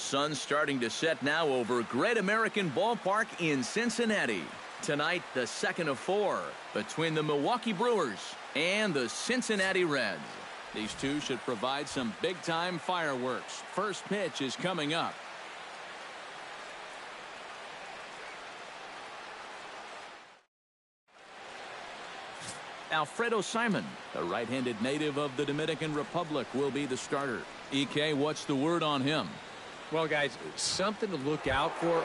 Sun's starting to set now over Great American Ballpark in Cincinnati. Tonight, the second of 4 between the Milwaukee Brewers and the Cincinnati Reds. These two should provide some big-time fireworks. First pitch is coming up. Alfredo Simon, the right-handed native of the Dominican Republic, will be the starter. EK, what's the word on him? Well, guys, something to look out for.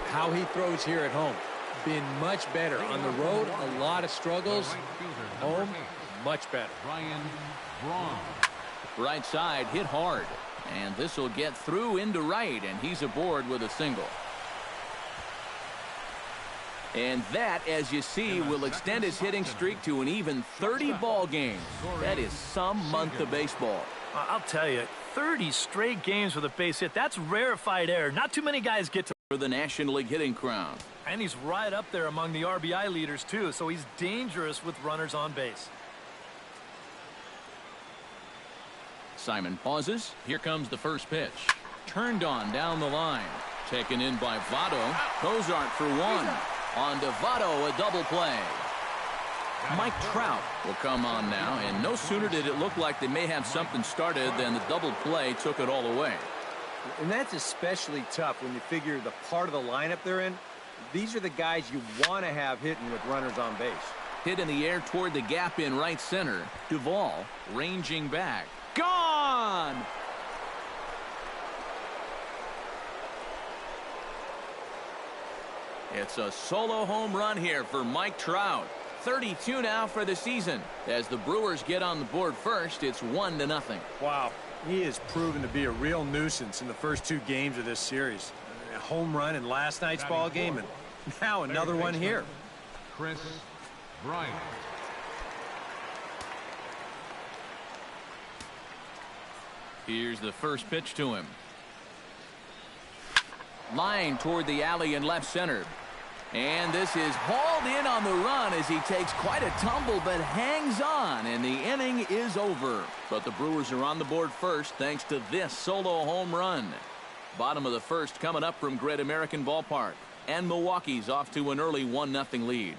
How he throws here at home. Been much better. On the road, a lot of struggles. Home, much better. Right side hit hard. And this will get through into right, and he's aboard with a single. And that, as you see, will extend his hitting streak to an even 30 ball games. That is some month of baseball. I'll tell you, 30 straight games with a base hit, that's rarefied air. Not too many guys get to for the National League hitting crown. And he's right up there among the RBI leaders, too, so he's dangerous with runners on base. Simon pauses. Here comes the first pitch. Turned on down the line. Taken in by Votto. Cozart for one. On to Votto, a double play. Mike Trout will come on now, and no sooner did it look like they may have something started than the double play took it all away. And that's especially tough when you figure the part of the lineup they're in. These are the guys you want to have hitting with runners on base. Hit in the air toward the gap in right center. Duvall ranging back. Gone! It's a solo home run here for Mike Trout. 32 now for the season. As the Brewers get on the board first, it's 1-0. Wow. He has proven to be a real nuisance in the first 2 games of this series. A home run in last night's ball game, and now another one here. Chris Bryant. Here's the first pitch to him. Line toward the alley in left center. And this is hauled in on the run as he takes quite a tumble but hangs on, and the inning is over. But the Brewers are on the board first thanks to this solo home run. Bottom of the first coming up from Great American Ballpark, and Milwaukee's off to an early 1-0 lead.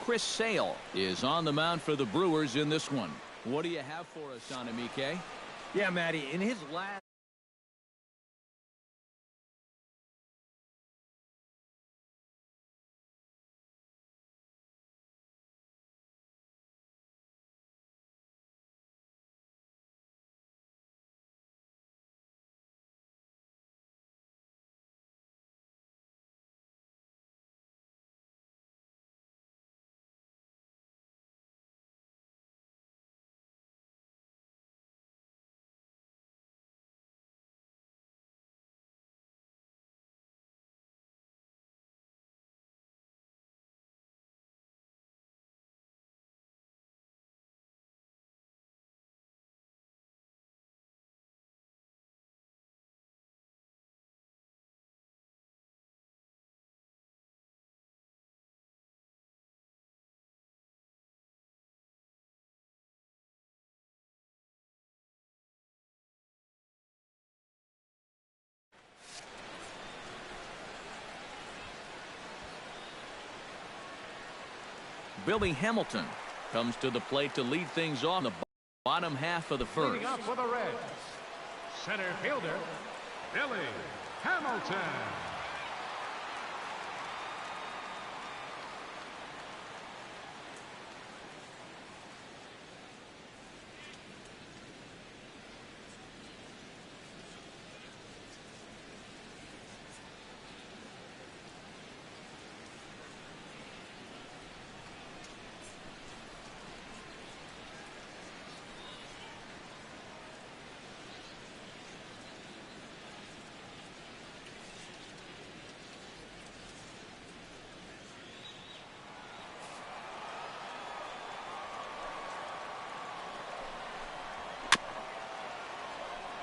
Chris Sale is on the mound for the Brewers in this one. What do you have for us on him, EK? Yeah, Matty, in his last Billy Hamilton comes to the plate to lead things on the bottom half of the first. Leading up for the Reds, center fielder, Billy Hamilton.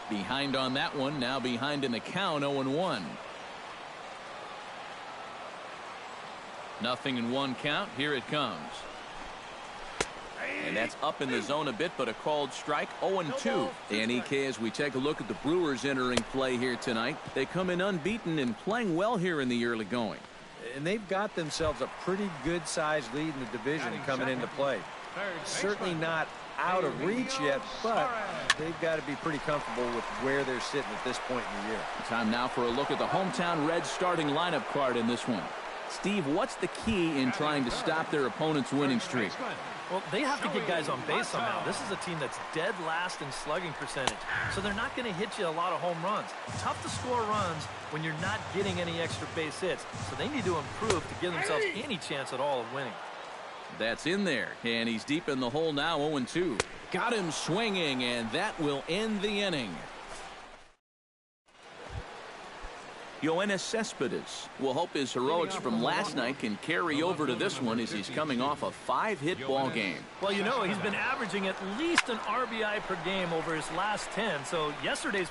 Behind on that one, now behind in the count, 0-1. Nothing in one count. Here it comes. And that's up in the zone a bit, but a called strike. 0-2. NEK, as we take a look at the Brewers entering play here tonight, they come in unbeaten and playing well here in the early going. And they've got themselves a pretty good-sized lead in the division coming into play. Certainly not out of reach yet, but they've got to be pretty comfortable with where they're sitting at this point in the year. Time now for a look at the hometown Reds starting lineup card in this one. Steve, what's the key in trying to stop their opponent's winning streak? Well, they have to get guys on base somehow. This is a team that's dead last in slugging percentage, so they're not going to hit you a lot of home runs. Tough to score runs when you're not getting any extra base hits, so they need to improve to give themselves any chance at all of winning. That's in there, and he's deep in the hole now. 0-2. Got him swinging, and that will end the inning. Yoenis Cespedes will hope his heroics from last night can carry over to this one as he's coming off a 5-hit ball game. Well, you know, he's been averaging at least an RBI per game over his last 10, so yesterday's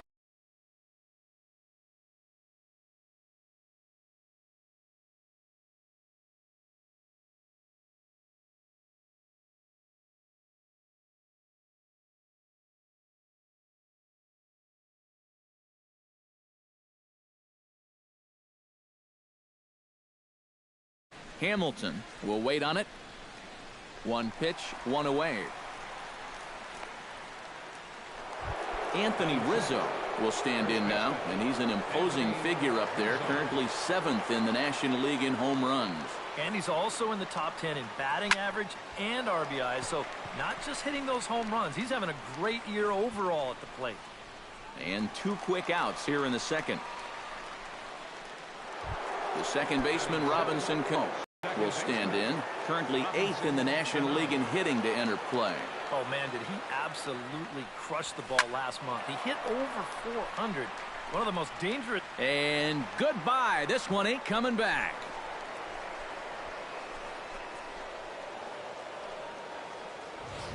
Hamilton will wait on it. One pitch, one away. Anthony Rizzo will stand in now, and he's an imposing figure up there, currently 7th in the National League in home runs. And he's also in the top 10 in batting average and RBI, so not just hitting those home runs. He's having a great year overall at the plate. And 2 quick outs here in the second. The second baseman, Robinson Cano, will stand in, currently 8th in the National League in hitting to enter play. Oh, man, did he absolutely crush the ball last month. He hit over 400. One of the most dangerous. And goodbye. This one ain't coming back.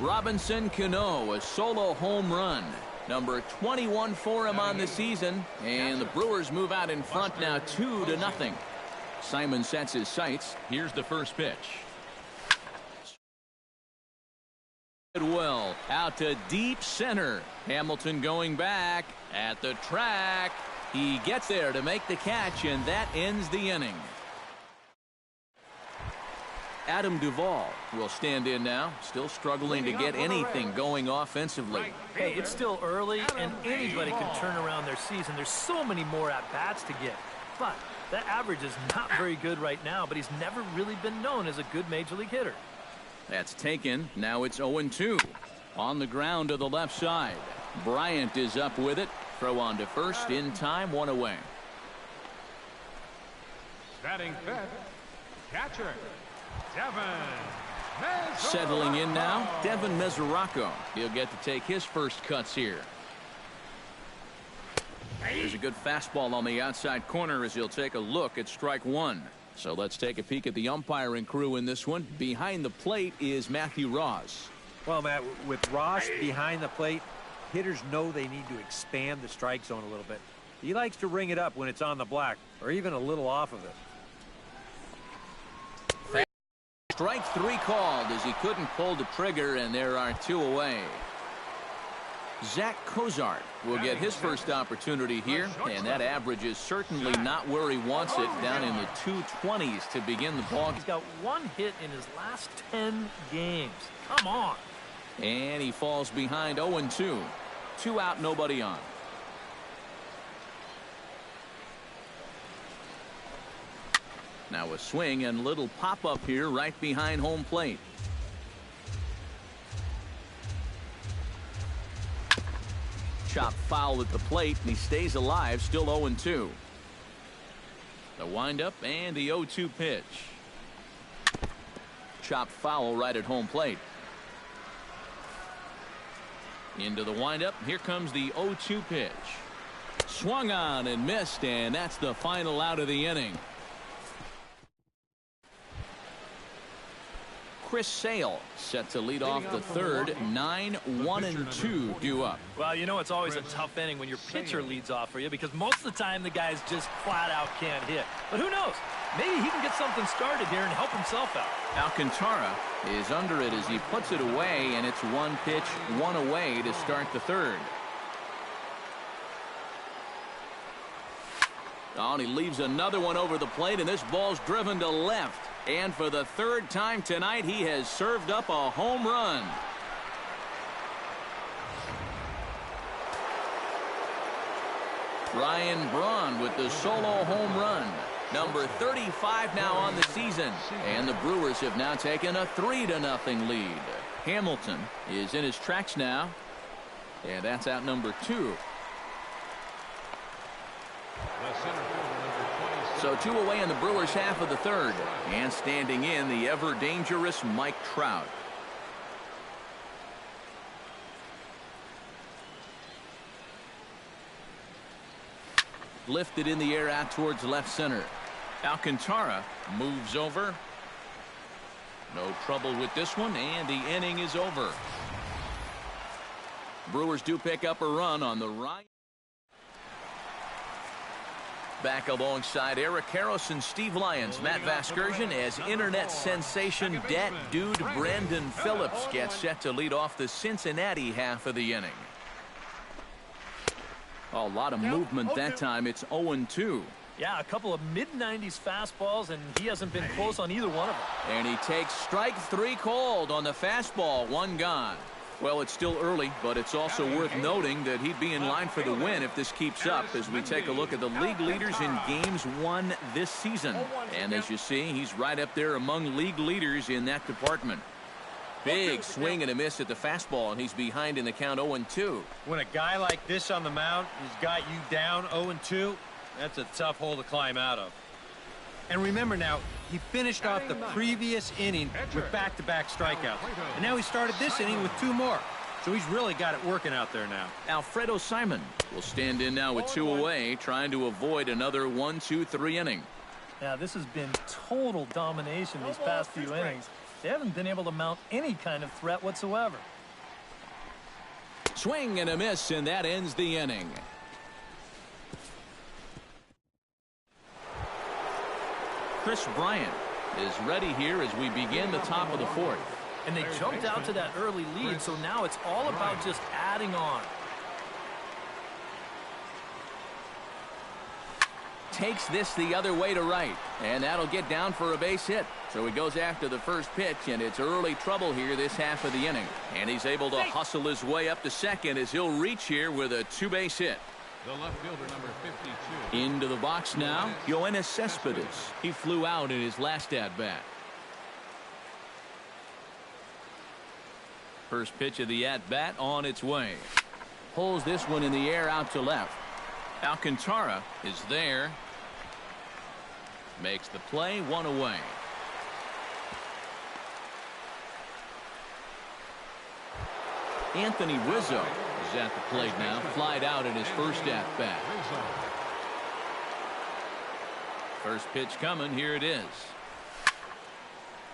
Robinson Cano, a solo home run. Number 21 for him on the season. And the Brewers move out in front now 2-0. Simon sets his sights. Here's the first pitch. Well, out to deep center. Hamilton going back at the track. He gets there to make the catch, and that ends the inning. Adam Duvall will stand in now, still struggling to get anything going offensively. Hey, it's still early, and anybody can turn around their season. There's so many more at-bats to get. But that average is not very good right now, but he's never really been known as a good major league hitter. That's taken. Now it's 0-2. On the ground to the left side. Bryant is up with it. Throw on to first in time, 1 away. Batting fifth, catcher, Devin. Settling in now, Devin Mesoraco. He'll get to take his first cuts here. There's a good fastball on the outside corner as he'll take a look at strike 1. So let's take a peek at the umpiring crew in this one. Behind the plate is Matthew Ross. Well, Matt, with Ross behind the plate, hitters know they need to expand the strike zone a little bit. He likes to ring it up when it's on the black, or even a little off of it. Strike 3 called as he couldn't pull the trigger, and there are 2 away. Zach Cozart will get his first opportunity here, and that average is certainly not where he wants it, down in the 220s to begin the ball. He's got 1 hit in his last 10 games. Come on. And he falls behind 0-2. 2 out, nobody on. Now a swing and little pop-up here right behind home plate. Chop foul at the plate, and he stays alive, still 0-2. The windup and the 0-2 pitch. Chop foul right at home plate. Into the windup. Here comes the 0-2 pitch. Swung on and missed, and that's the final out of the inning. Chris Sale set to lead off the third. 9-1-2 due up. Well, you know it's always a tough inning when your pitcher leads off for you because most of the time the guys just flat out can't hit. But who knows? Maybe he can get something started here and help himself out. Alcantara is under it as he puts it away, and it's one pitch, one away to start the third. Oh, and he leaves another one over the plate, and this ball's driven to left. And for the third time tonight, he has served up a home run. Ryan Braun with the solo home run. Number 35 now on the season. And the Brewers have now taken a 3-0 lead. Hamilton is in his tracks now. And that's out number 2. So 2 away in the Brewers half of the third. And standing in, the ever-dangerous Mike Trout. Lifted in the air out towards left center. Alcantara moves over. No trouble with this one, and the inning is over. Brewers do pick up a run on the right. Back alongside Eric Karros and Steve Lyons, Matt Vasgersian, as internet sensation Dat Dude Brandon Phillips gets set to lead off the Cincinnati half of the inning. A lot of movement that time. It's 0-2. Yeah, a couple of mid-90s fastballs, and he hasn't been close on either one of them. And he takes strike 3 called on the fastball. 1 gone. Well, it's still early, but it's also worth noting that he'd be in line for the win if this keeps up as we take a look at the league leaders in games won this season. And as you see, he's right up there among league leaders in that department. Big swing and a miss at the fastball, and he's behind in the count 0-2. When a guy like this on the mound has got you down 0-2, that's a tough hole to climb out of. And remember now, he finished off the previous inning with back-to-back strikeouts. And now he started this inning with 2 more. So he's really got it working out there now. Alfredo Simon will stand in now with 2 away, trying to avoid another 1-2-3 inning. Yeah, this has been total domination these past few innings. They haven't been able to mount any kind of threat whatsoever. Swing and a miss, and that ends the inning. Chris Bryant is ready here as we begin the top of the 4th. And they jumped out to that early lead, so now it's all about just adding on. Takes this the other way to right, and that'll get down for a base hit. So he goes after the first pitch, and it's early trouble here this half of the inning. And he's able to hustle his way up to second as he'll reach here with a 2-base hit. The left fielder, number 52. Into the box now, Yoenis Cespedes. He flew out in his last at-bat. First pitch of the at-bat on its way. Pulls this one in the air out to left. Alcantara is there. Makes the play, 1 away. Anthony Rizzo is at the plate now. Flied out in his first at-bat. First pitch coming. Here it is.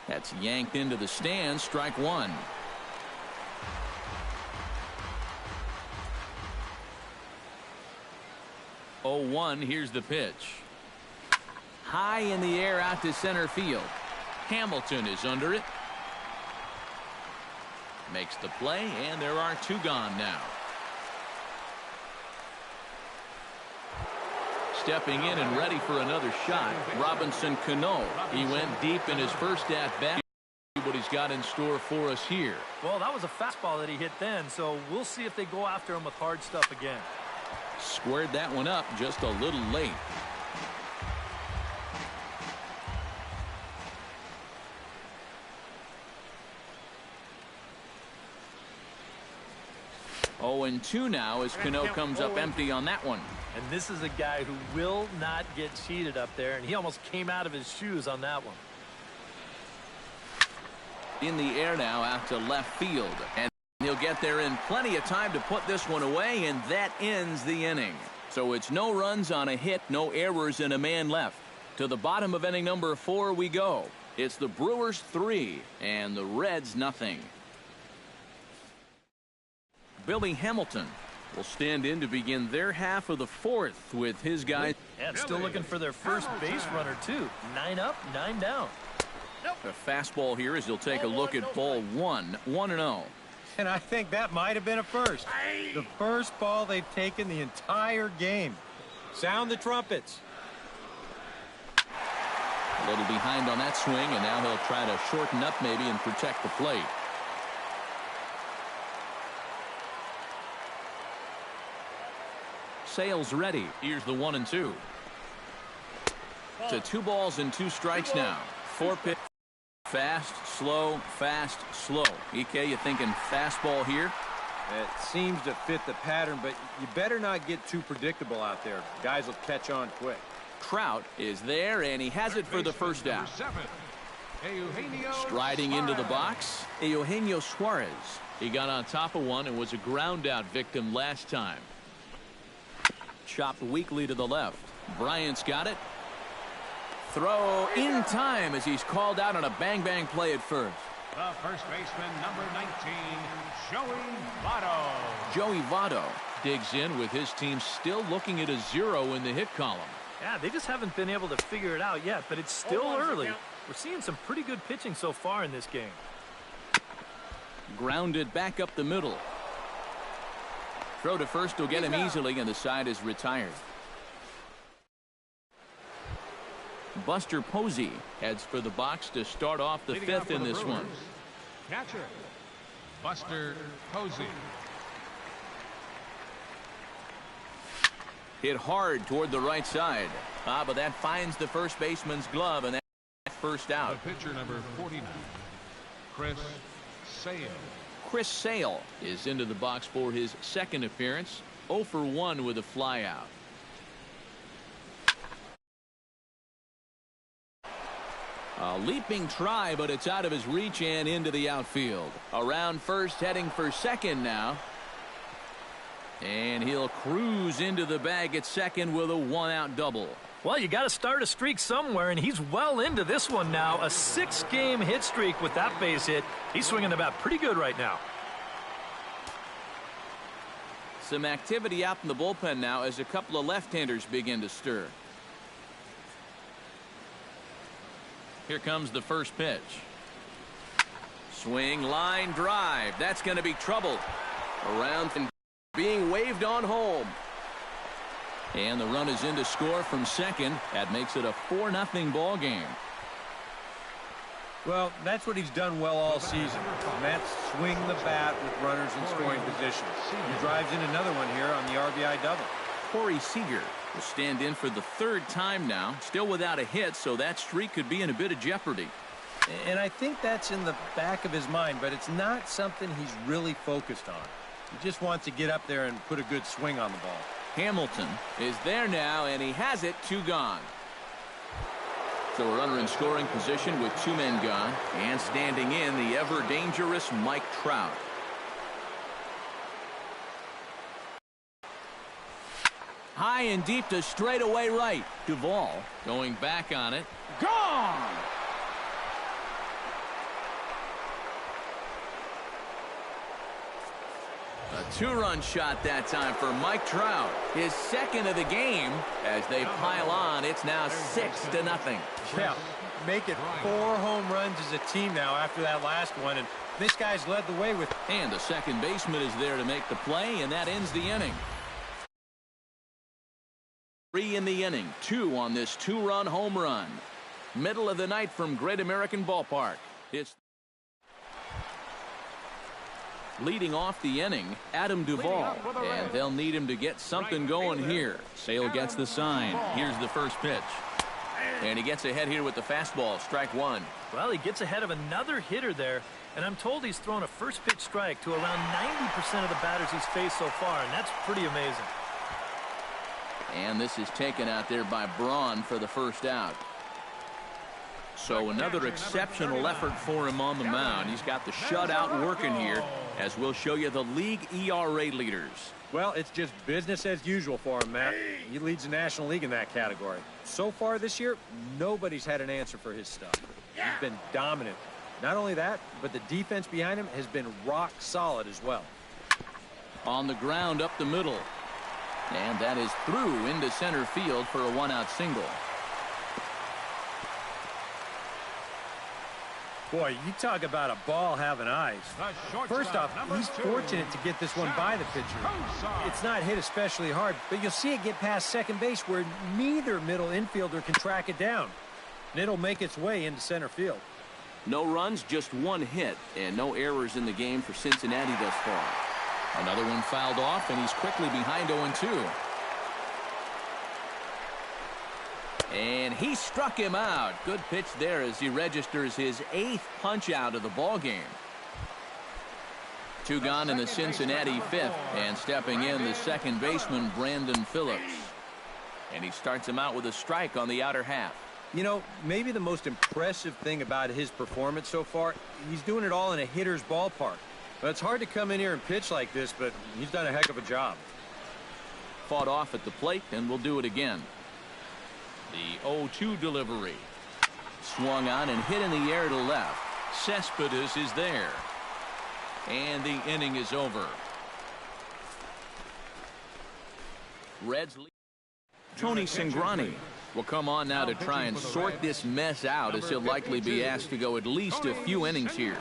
That's yanked into the stands. Strike 1. Oh, 1. Here's the pitch. High in the air out to center field. Hamilton is under it. Makes the play, and there are 2 gone now. Stepping in and ready for another shot, Robinson Cano. He went deep in his first at-bat. What he's got in store for us here. Well, that was a fastball that he hit then, so we'll see if they go after him with hard stuff again. Squared that one up just a little late. Oh, and 2 now as Cano comes up empty on that one. And this is a guy who will not get cheated up there, and he almost came out of his shoes on that one. In the air now out to left field, and he'll get there in plenty of time to put this one away, and that ends the inning. So it's no runs on a hit, no errors, and a man left. To the bottom of inning number 4 we go. It's the Brewers 3 and the Reds nothing. Billy Hamilton will stand in to begin their half of the fourth with his guys. And still looking for their first base runner, too. 9 up, 9 down. A fastball here as he'll take a look at ball 1, 1-0. And I think that might have been a first. The first ball they've taken the entire game. Sound the trumpets. A little behind on that swing, and now he'll try to shorten up maybe and protect the plate. Sale's ready. Here's the 1-2. To 2 balls and 2 strikes now. 4 pitch. Fast, slow, fast, slow. EK, you thinking fastball here? It seems to fit the pattern, but you better not get too predictable out there. Guys will catch on quick. Trout is there, and he has it for the first out. Striding into the box, Eugenio Suarez. He got on top of one and was a ground out victim last time. Chopped weakly to the left. Bryant's got it. Throw in time as he's called out on a bang-bang play at first. The first baseman, number 19, Joey Votto. Joey Votto digs in with his team still looking at a 0 in the hit column. Yeah, they just haven't been able to figure it out yet, but it's still early. We're seeing some pretty good pitching so far in this game. Grounded back up the middle. Throw to first will get him easily, and the side is retired. Buster Posey heads for the box to start off the 5th in this one. Catcher, Buster Posey. Hit hard toward the right side. But that finds the first baseman's glove, and that's first out. The pitcher, number 49, Chris Sale. Chris Sale is into the box for his second appearance. 0 for 1 with a flyout. A leaping try, but it's out of his reach and into the outfield. Around first, heading for second now. And he'll cruise into the bag at second with a 1-out double. Well, you got to start a streak somewhere, and he's well into this one now. A 6-game hit streak with that base hit. He's swinging the bat pretty good right now. Some activity out in the bullpen now as a couple of left-handers begin to stir. Here comes the first pitch. Swing, line, drive. That's going to be trouble. Around and being waved on home. And the run is in to score from second. That makes it a 4-0 ball game. Well, that's what he's done well all season. And that's swing the bat with runners in scoring position. He drives in another one here on the RBI double. Corey Seager will stand in for the 3rd time now. Still without a hit, so that streak could be in a bit of jeopardy. And I think that's in the back of his mind, but it's not something he's really focused on. He just wants to get up there and put a good swing on the ball. Hamilton is there now, and he has it. 2 gone. So a runner in scoring position with 2 men gone, and standing in the ever-dangerous Mike Trout. High and deep to straightaway right. Duvall going back on it. Gone! A 2-run shot that time for Mike Trout. His second of the game as they pile on. It's now 6-0. Yeah, make it 4 home runs as a team now after that last one. And this guy's led the way with. And the second baseman is there to make the play, and that ends the inning. 3 in the inning, 2 on this 2-run home run. Middle of the night from Great American Ballpark. It's leading off the inning, Adam Duvall, and they'll need him to get something going here. Sale gets the sign. Here's the first pitch. And he gets ahead here with the fastball. Strike 1. Well, he gets ahead of another hitter there, and I'm told he's thrown a first pitch strike to around 90% of the batters he's faced so far, and that's pretty amazing. And this is taken out there by Braun for the first out. So another exceptional effort for him on the mound. He's got the shutout working here, as we'll show you the league ERA leaders. Well, it's just business as usual for him, Matt. He leads the National League in that category. So far this year, nobody's had an answer for his stuff. He's been dominant. Not only that, but the defense behind him has been rock solid as well. On the ground up the middle. And that is through into center field for a one-out single. Boy, you talk about a ball having eyes. First off, he's fortunate to get this one by the pitcher. It's not hit especially hard, but you'll see it get past second base where neither middle infielder can track it down. And it'll make its way into center field. No runs, just one hit, and no errors in the game for Cincinnati thus far. Another one fouled off, and he's quickly behind 0-2. And he struck him out. Good pitch there as he registers his 8th punch out of the ball game. 2 gone in the Cincinnati 5th, and stepping in the second baseman Brandon Phillips. And he starts him out with a strike on the outer half. You know, maybe the most impressive thing about his performance so far, he's doing it all in a hitter's ballpark. But it's hard to come in here and pitch like this, but he's done a heck of a job. Fought off at the plate, and will do it again. The 0-2 delivery. Swung on and hit in the air to left. Cespedes is there. And the inning is over. Reds lead. Tony Cingrani will come on now to try and sort this mess out, as he'll likely be asked to go at least a few innings here.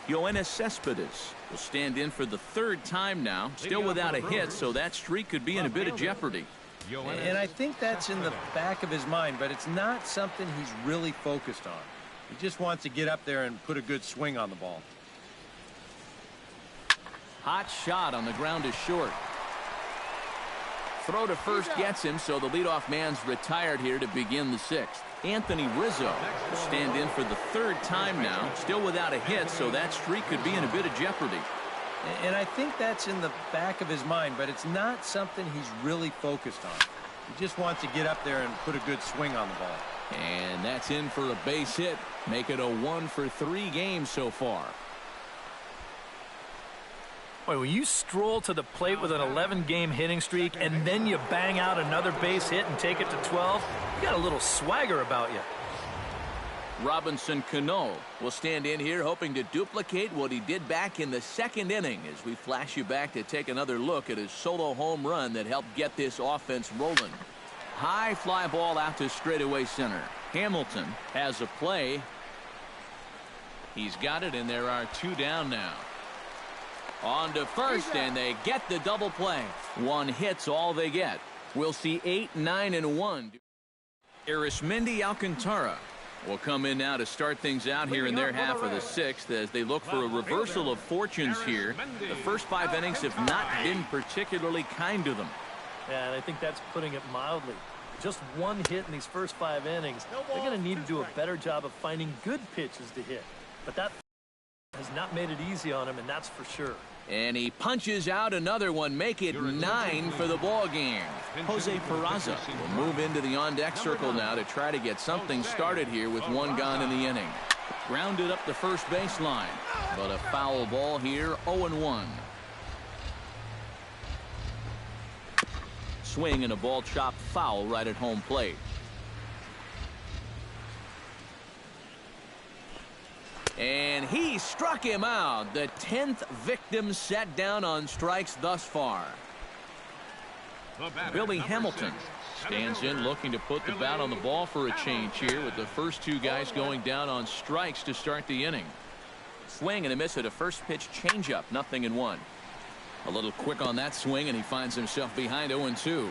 Yoenis Cespedes will stand in for the 3rd time now, still without a hit, so that streak could be in a bit of jeopardy. And I think that's in the back of his mind, but it's not something he's really focused on. He just wants to get up there and put a good swing on the ball. Hot shot on the ground is short. Throw to first gets him, so the leadoff man's retired here to begin the 6th. Anthony Rizzo will stand in for the 3rd time now, still without a hit, so that streak could be in a bit of jeopardy. And I think that's in the back of his mind, but it's not something he's really focused on. He just wants to get up there and put a good swing on the ball. And that's in for a base hit. Make it a 1-for-3 game so far. Boy, when you stroll to the plate with an 11-game hitting streak and then you bang out another base hit and take it to 12, you got a little swagger about you. Robinson Cano will stand in here hoping to duplicate what he did back in the 2nd inning, as we flash you back to take another look at his solo home run that helped get this offense rolling. High fly ball out to straightaway center. Hamilton has a play. He's got it, and there are 2 down now. On to first, and they get the double play. 1 hit's all they get. We'll see 8, 9, and 1. Arismendi Alcantara will come in now to start things out here in their half of the 6th, as they look for a reversal of fortunes here. The first 5 innings have not been particularly kind to them. Yeah, and I think that's putting it mildly. Just 1 hit in these first 5 innings. They're going to need to do a better job of finding good pitches to hit. But that has not made it easy on him, and that's for sure. And he punches out another one. Make it 9 for the ball game. Jose Peraza will move into the on-deck circle now to try to get something started here with 1 gone in the inning. Grounded up the first baseline, but a foul ball here. 0-1. Swing and a ball chopped foul right at home plate. And he struck him out. The 10th victim set down on strikes thus far. Billy Hamilton stands in looking to put the bat on the ball for a change here, with the first 2 guys going down on strikes to start the inning. Swing and a miss at a first pitch changeup. 0-1. A little quick on that swing, and he finds himself behind 0-2.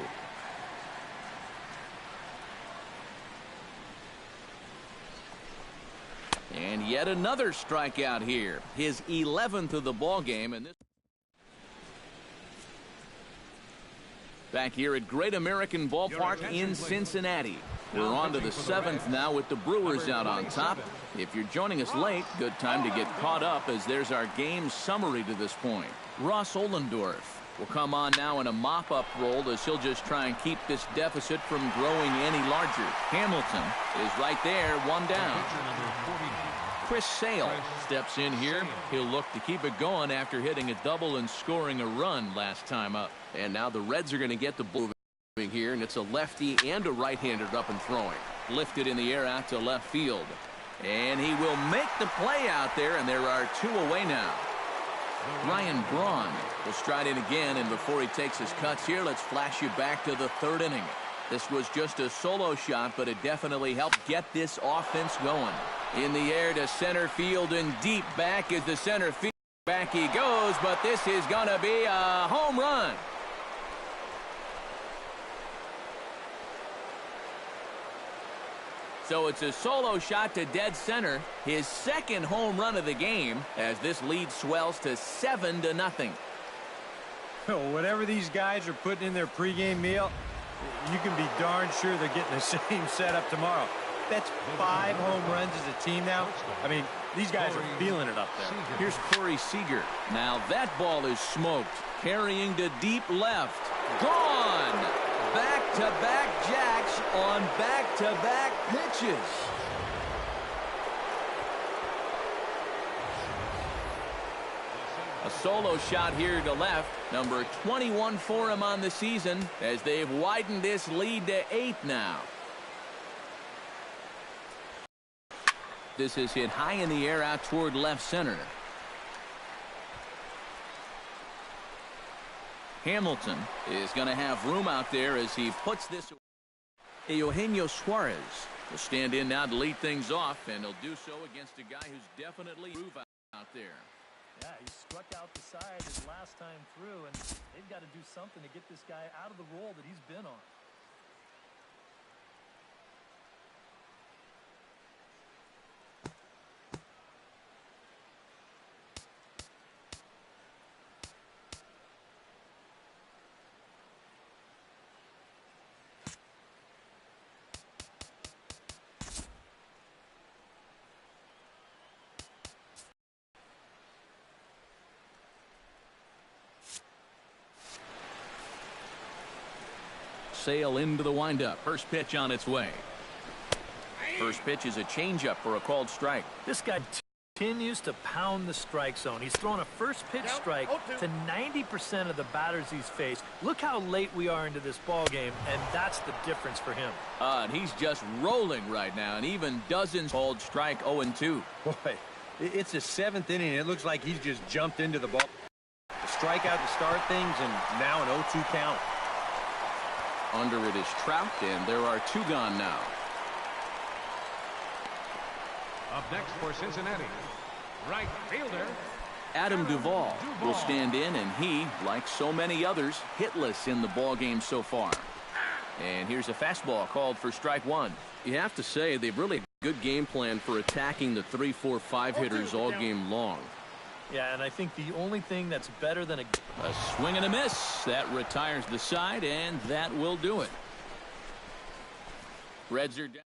And yet another strikeout here. His 11th of the ball game. And this back here at Great American Ballpark in Cincinnati. We're on to the 7th now with the Brewers out on top. If you're joining us late, good time to get caught up, as there's our game summary to this point. Ross Ohlendorf will come on now in a mop-up role, as he'll just try and keep this deficit from growing any larger. Hamilton is right there, 1 down. Chris Sale steps in here. He'll look to keep it going after hitting a double and scoring a run last time up. And now the Reds are going to get the ball moving here, and it's a lefty and a right-hander up and throwing. Lifted in the air out to left field. And he will make the play out there, and there are 2 away now. Ryan Braun will stride in again, and before he takes his cuts here, let's flash you back to the 3rd inning. This was just a solo shot, but it definitely helped get this offense going. In the air to center field and deep back is the center field. Back he goes, but this is going to be a home run. So it's a solo shot to dead center, his 2nd home run of the game, as this lead swells to 7-0. Whatever these guys are putting in their pregame meal, you can be darn sure they're getting the same setup tomorrow. That's 5 home runs as a team now. I mean, these guys are feeling it up there. Here's Corey Seager. Now that ball is smoked. Carrying to deep left. Gone! Back-to-back jacks on back-to-back pitches. A solo shot here to left. Number 21 for him on the season as they've widened this lead to 8 now. This is hit high in the air out toward left center. Hamilton is going to have room out there as he puts this. Eugenio Suarez will stand in now to lead things off, and he'll do so against a guy who's definitely moved out there. Yeah, he struck out the side his last time through, and they've got to do something to get this guy out of the role that he's been on. Sale into the windup. First pitch on its way. First pitch is a changeup for a called strike. This guy continues to pound the strike zone. He's thrown a first pitch strike to 90% of the batters he's faced. Look how late we are into this ball game, and that's the difference for him. And he's just rolling right now, and even dozens called strike 0-2. Boy, it's the 7th inning. It looks like he's just jumped into the ball. A strikeout to start things, and now an 0-2 count. Under it is Trout, and there are 2 gone now. Up next for Cincinnati, right fielder Adam Duvall will stand in, and he, like so many others, hitless in the ball game so far. And here's a fastball called for strike 1. You have to say they've really a good game plan for attacking the 3, 4, 5 hitters all game long. Yeah, and I think the only thing that's better than a swing and a miss. That retires the side, and that will do it. Reds are down.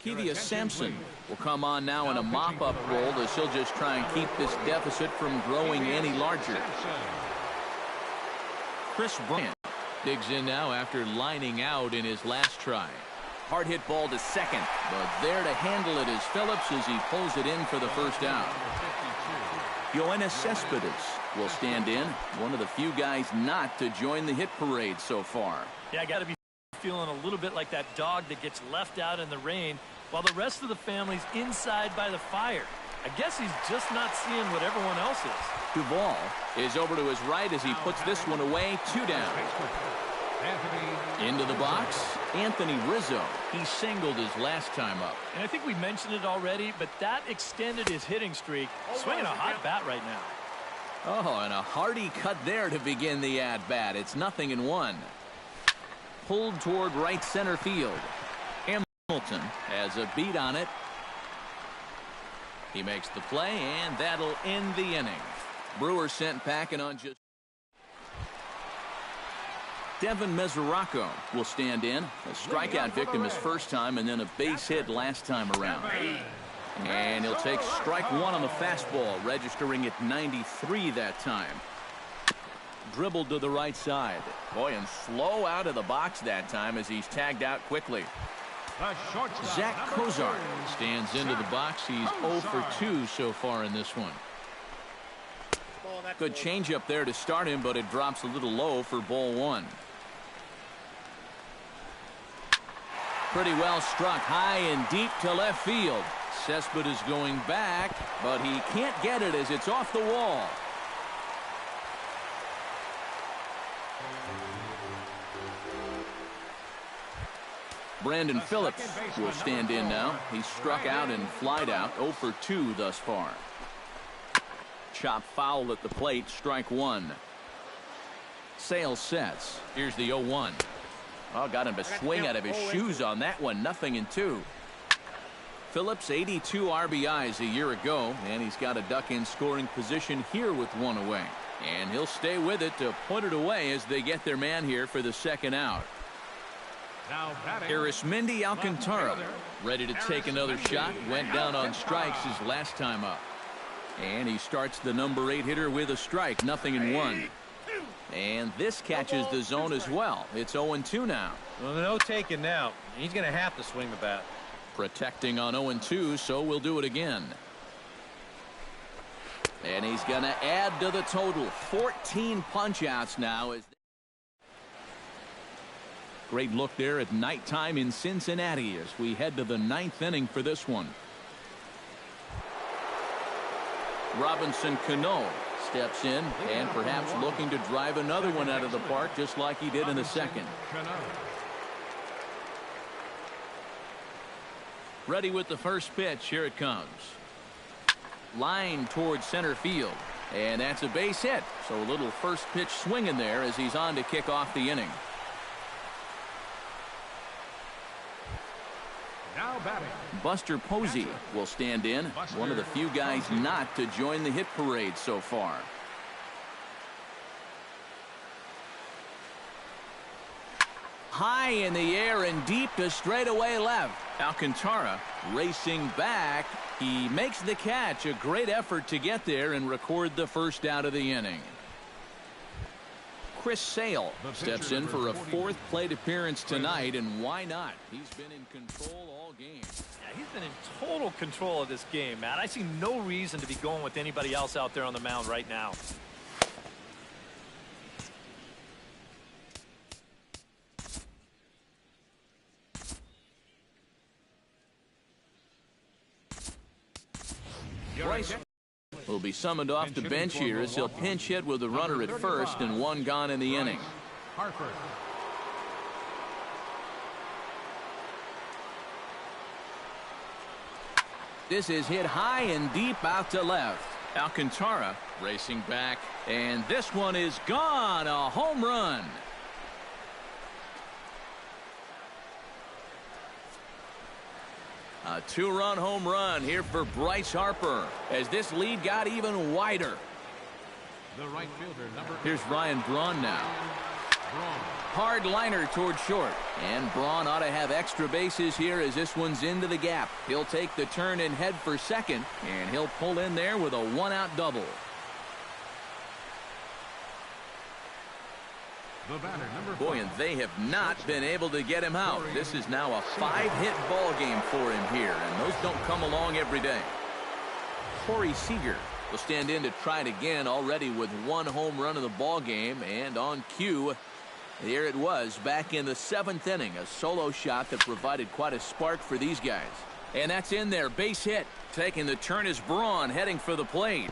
Keithia Sampson will come on now in a mop-up role as he'll just try and keep this deficit from growing any larger. Chris Bryant digs in now after lining out in his last try. Hard hit ball to second, but there to handle it is Phillips as he pulls it in for the first out. Yoenis Cespedes will stand in, one of the few guys not to join the hit parade so far. Yeah, I got to be feeling a little bit like that dog that gets left out in the rain while the rest of the family's inside by the fire. I guess he's just not seeing what everyone else is. Duvall is over to his right as he puts this one away. 2 down. Into the box, Anthony Rizzo. He singled his last time up. And I think we mentioned it already, but that extended his hitting streak. Swinging a hot bat right now. Oh, and a hearty cut there to begin the at-bat. It's 0-1. Pulled toward right center field. Hamilton has a beat on it. He makes the play, and that'll end the inning. Brewers sent packing on just. Devin Mesoraco will stand in. A strikeout victim his first time, and then a base hit last time around. And he'll take strike 1 on the fastball, registering at 93 that time. Dribbled to the right side. Boy, and slow out of the box that time as he's tagged out quickly. The shortstop, Zach number Kozar 3, stands into the box. He's 0 for 2 so far in this one. Good changeup there to start him, but it drops a little low for ball 1. Pretty well struck high and deep to left field. Cespedes is going back, but he can't get it as it's off the wall. Brandon Phillips will stand in now. He's struck out and flied out, 0 for 2 thus far. Chop foul at the plate, strike 1. Sales sets. Here's the 0-1. Oh, got him to swing out of his shoes on that one. 0-2. Phillips 82 RBIs a year ago, and he's got a duck in scoring position here with 1 away. And he'll stay with it to put it away as they get their man here for the second out. Now batting, Arismendi Alcantara ready to take another shot. Went down on strikes his last time up. And he starts the number 8 hitter with a strike. 0-1. And this catches the zone as well. It's 0-2 now. Well, no taking now. He's going to have to swing the bat. Protecting on 0-2, so we'll do it again. And he's going to add to the total. 14 punch-outs now. Great look there at nighttime in Cincinnati as we head to the 9th inning for this one. Robinson Cano steps in and perhaps looking to drive another one out of the park just like he did in the second. Ready with the first pitch. Here it comes. Line towards center field. And that's a base hit. So a little first pitch swing in there as he's on to kick off the inning. now batting. Buster Posey will stand in. One of the few guys not to join the hit parade so far. High in the air and deep to straightaway left. Alcantara racing back. He makes the catch. A great effort to get there and record the first out of the inning. Chris Sale steps in for a fourth plate appearance tonight, and why not? He's been in control all game. Yeah, he's been in total control of this game, Matt. I see no reason to be going with anybody else out there on the mound right now. Bryce will be summoned off the bench here as he'll pinch hit with a runner at first and one gone in the inning. Harper. This is hit high and deep out to left. Alcantara racing back, and this one is gone. A home run. A two-run home run here for Bryce Harper as this lead got even wider. The right fielder, number Here's Ryan Braun now. Braun. Hard liner toward short. And Braun ought to have extra bases here as this one's into the gap. He'll take the turn and head for second, and he'll pull in there with a one-out double. The batter, number Boy, 5. and they have not been able to get him out. This is now a 5-hit ball game for him here, and those don't come along every day. Corey Seager will stand in to try it again, already with one home run of the ball game, and on cue, here it was back in the 7th inning, a solo shot that provided quite a spark for these guys. And that's in there, base hit. Taking the turn is Braun heading for the plate.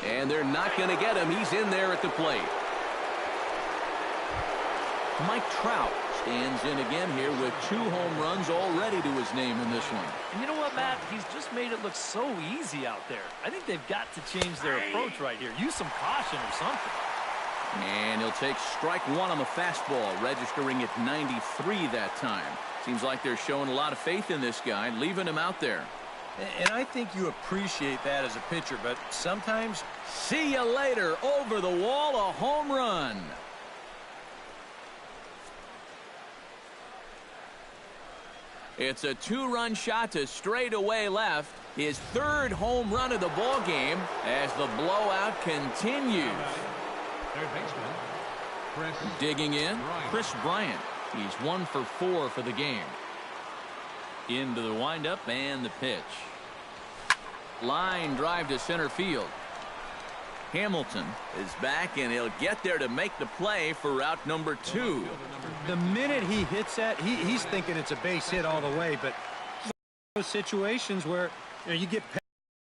And they're not going to get him. He's in there at the plate. Mike Trout stands in again here with 2 home runs already to his name in this one. And you know what, Matt? He's just made it look so easy out there. I think they've got to change their approach right here. Use some caution or something. And he'll take strike one on the fastball, registering at 93 that time. Seems like they're showing a lot of faith in this guy, leaving him out there. And I think you appreciate that as a pitcher, but sometimes... See you later. Over the wall, a home run. It's a 2-run shot to straightaway left. His 3rd home run of the ball game as the blowout continues. Third baseman, Chris Digging in, Bryant. Chris Bryant. He's 1 for 4 for the game. Into the windup and the pitch. Line drive to center field. Hamilton is back, and he'll get there to make the play for route number 2. The minute he hits that, he's thinking it's a base hit all the way, but those situations where you get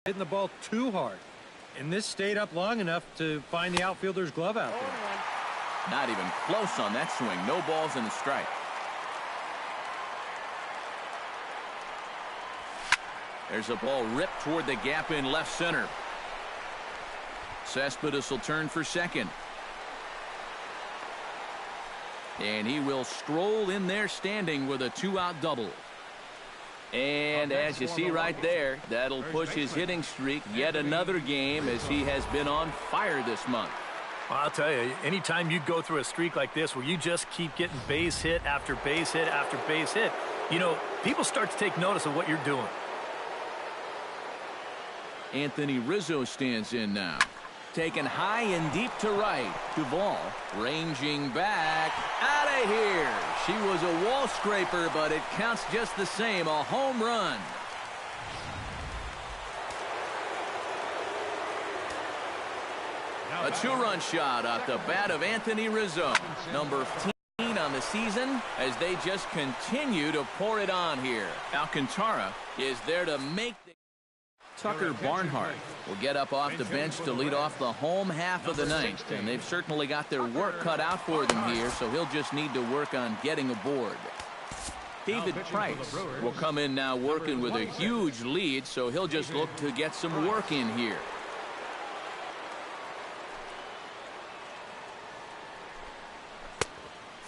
hitting the ball too hard. And this stayed up long enough to find the outfielder's glove out there. Not even close on that swing. No balls and a strike. There's a ball ripped toward the gap in left center. Cespedes will turn for second. And he will stroll in there standing with a 2-out double. And as you see right there, that'll push his hitting streak yet another game, as he has been on fire this month. Well, I'll tell you, anytime you go through a streak like this where you just keep getting base hit after base hit after base hit, people start to take notice of what you're doing. Anthony Rizzo stands in now. Taken high and deep to right. Duvall ranging back. Out of here. She was a wall scraper, but it counts just the same. A home run. A 2-run shot off the bat of Anthony Rizzo. Number 15 on the season, as they just continue to pour it on here. Alcantara is there to make the... Tucker Barnhart will get up off the bench to lead off the home half of the ninth, and they've certainly got their work cut out for them here, so he'll just need to work on getting aboard. David Price will come in now working with a huge lead, so he'll just look to get some work in here.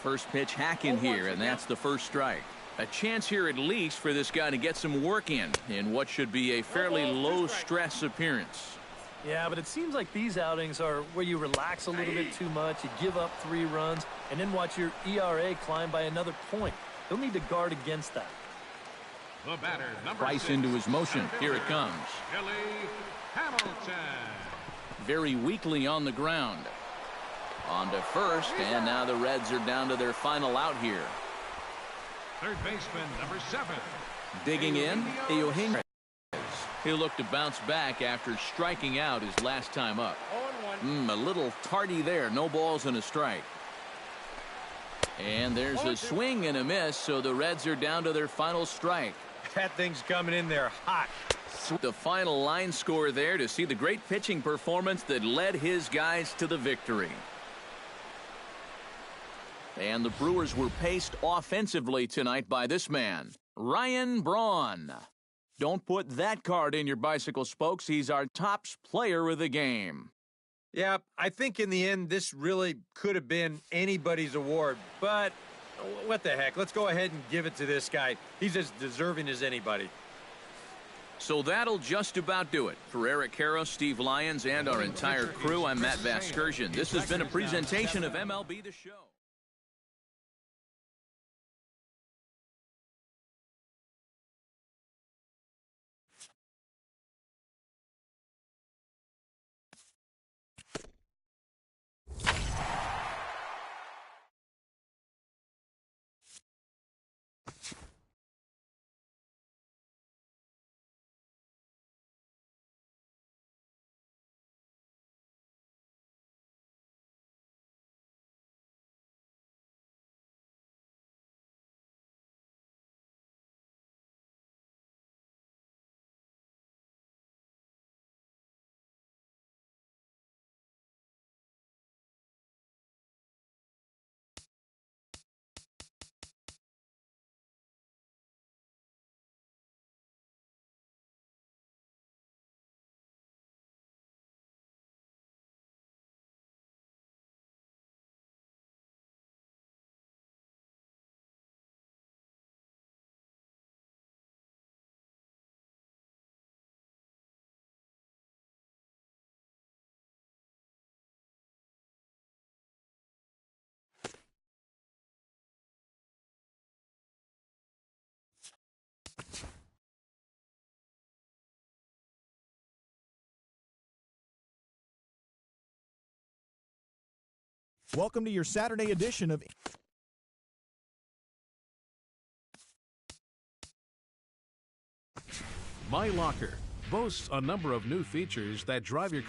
First pitch hacking here, and that's the first strike. A chance here at least for this guy to get some work in what should be a fairly low-stress appearance. Yeah, but it seems like these outings are where you relax a little bit too much, you give up 3 runs, and then watch your ERA climb by another point. They'll need to guard against that. The batter, Price into his motion. Here it comes. Hamilton. Very weakly on the ground. On to first, and now the Reds are down to their final out here. Third baseman, number 7. Digging in, Eugenio. He'll look to bounce back after striking out his last time up. A little tardy there. No balls and a strike. And there's a swing and a miss, so the Reds are down to their final strike. That thing's coming in there hot. The final line score there to see the great pitching performance that led his guys to the victory. And the Brewers were paced offensively tonight by this man, Ryan Braun. Don't put that card in your bicycle spokes. He's our top player of the game. Yeah, I think in the end, this really could have been anybody's award. But what the heck? Let's go ahead and give it to this guy. He's as deserving as anybody. So that'll just about do it. For Eric Harrow, Steve Lyons, and our entire crew, I'm Matt Vasgersian. This has been a presentation of MLB The Show. Welcome to your Saturday edition of My Locker boasts a number of new features that drive your